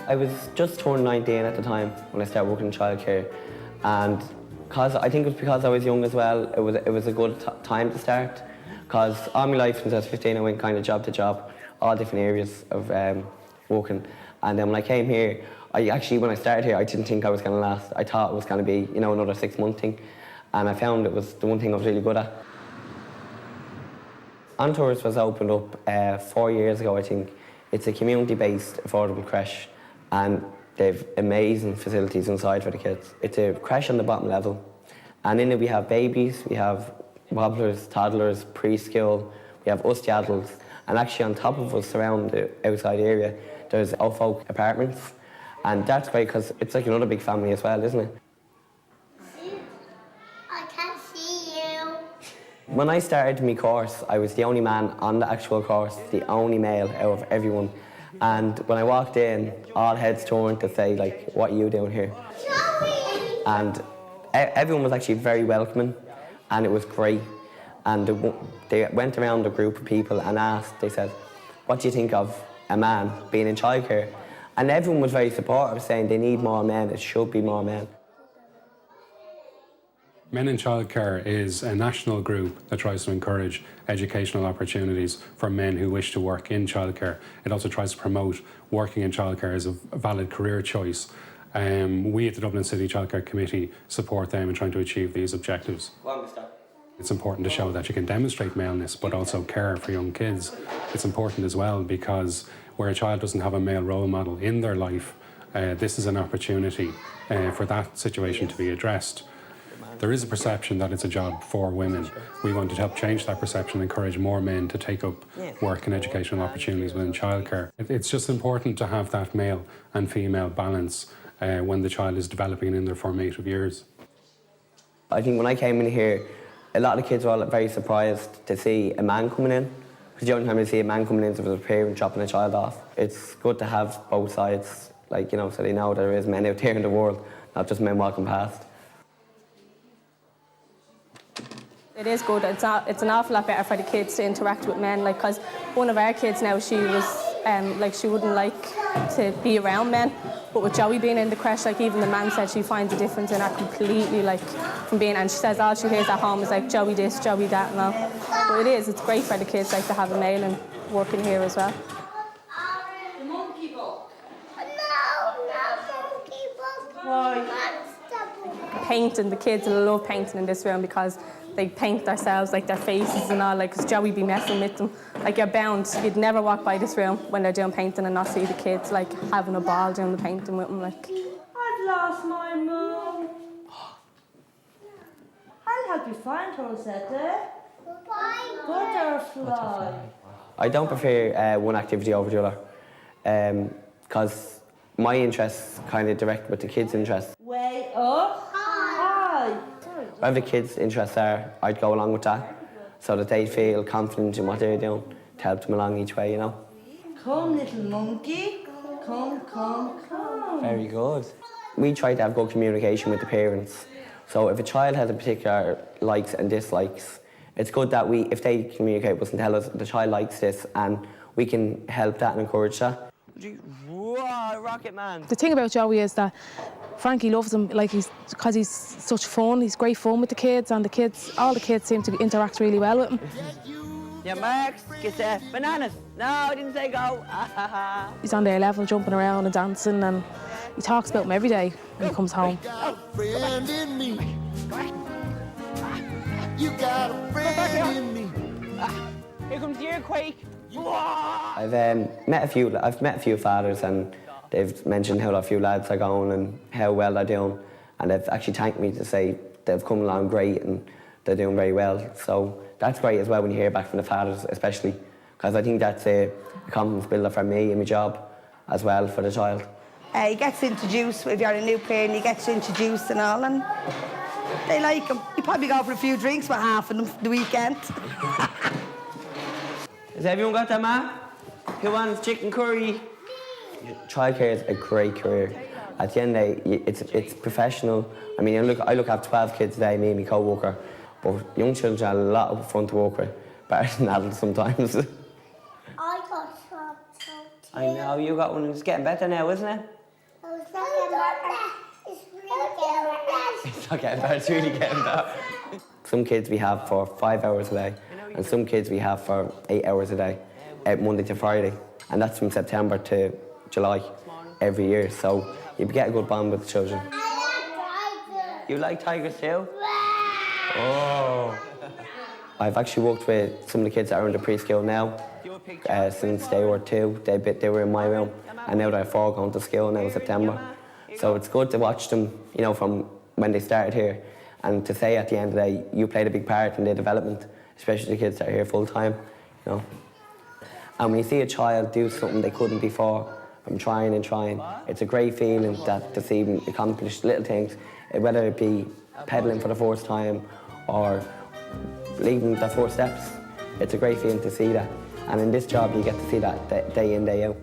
I was just turned 19 at the time when I started working in childcare, and I think it was because I was young as well, it was a good time to start, because all my life since I was 15 I went kind of job to job, all different areas of working, and then when I came here, when I started here I didn't think I was going to last. I thought it was going to be, you know, another 6-month thing, and I found it was the one thing I was really good at. On Tours was opened up 4 years ago, I think. It's a community-based affordable creche, and they've amazing facilities inside for the kids. It's a creche on the bottom level, and in it we have babies, we have wobblers, toddlers, preschool, we have us the adults, and actually on top of us around the outside area there's old folk apartments, and that's great because it's like another big family as well, isn't it? I can't see you. When I started my course, I was the only man on the actual course, the only male out of everyone. And when I walked in, all heads turned to say, like, what are you doing here? Joey! And everyone was actually very welcoming, and it was great. And they went around a group of people and asked, they said, what do you think of a man being in childcare? And everyone was very supportive, saying they need more men, it should be more men. Men in Childcare is a national group that tries to encourage educational opportunities for men who wish to work in childcare. It also tries to promote working in childcare as a valid career choice. We at the Dublin City Childcare Committee support them in trying to achieve these objectives. It's important to show that you can demonstrate maleness but also care for young kids. It's important as well because where a child doesn't have a male role model in their life, this is an opportunity for that situation to be addressed. There is a perception that it's a job for women. We want to help change that perception and encourage more men to take up work and educational opportunities within childcare. It's just important to have that male and female balance when the child is developing in their formative years. I think when I came in here, a lot of kids were all very surprised to see a man coming in, because the only time you see a man coming in is if there's a parent dropping a child off. It's good to have both sides, like, you know, so they know there is men out there in the world, not just men walking past. It is good. It's an awful lot better for the kids to interact with men. Like, because one of our kids now, she was she wouldn't like to be around men. But with Joey being in the creche, like even the man said she finds a difference in her completely, like from being. And she says all she hears at home is like Joey this, Joey that, and all. But it's great for the kids like to have a male and working here as well. The monkey book. No, monkey book. Why? Painting, the kids love painting in this room because they paint themselves, like their faces and all, like, because Joey be messing with them. Like, you're bound, you'd never walk by this room when they're doing painting and not see the kids, like, having a ball doing the painting with them, like. I've lost my mum. I'll help you find her, Rosetta. Butterfly. I don't prefer one activity over the other, because my interests kind of direct with the kids' interests. Way up. High. Whatever the kids' interests are, I'd go along with that, so that they feel confident in what they're doing, to help them along each way, you know. Come, little monkey. Come, come, come. Very good. We try to have good communication with the parents. So if a child has a particular likes and dislikes, it's good that if they communicate with us and tell us the child likes this, and we can help that and encourage that. Whoa, Rocket Man! The thing about Joey is that Frankie loves him, like because he's such fun. He's great fun with the kids, and all the kids seem to interact really well with him. Yeah, Max, get the bananas. No, I didn't say go. He's on their level, jumping around and dancing, and he talks about them every day when he comes home. Friend in me. You got a friend in me. Here comes the earthquake. I've met a few fathers, and they've mentioned how a few lads are going and how well they're doing, and they've actually thanked me to say they've come along great and they're doing very well. So that's great as well when you hear back from the fathers, especially, because I think that's a confidence builder for me in my job as well for the child. He gets introduced, if you're a new parent, he gets introduced and all, and they like him. You probably go for a few drinks with half of them the weekend. Has everyone got that, Ma? Who wants chicken curry? Childcare is a great career. At the end of the day, it's professional. I mean, I look after 12 kids a day, me and my co-worker, but young children are a lot of fun to work with, better than adults sometimes. I got some too. I know, you got one, and it's getting better now, isn't it? It's not getting better, it's really getting better. Some kids we have for 5 hours a day, and some kids we have for 8 hours a day, Monday to Friday. And that's from September to July every year. So you get a good bond with the children. You like tigers too? Oh. I've actually worked with some of the kids that are in the preschool now since they were 2. They were in my room, and now they're 4 going to school now in September. So it's good to watch them, you know, from when they started here, and to say at the end of the day, you played a big part in their development, especially the kids that are here full time, you know. And when you see a child do something they couldn't before, from trying and trying, it's a great feeling that to see them accomplish little things, whether it be pedaling for the first time or leaving their first steps. It's a great feeling to see that. And in this job, you get to see that day in, day out.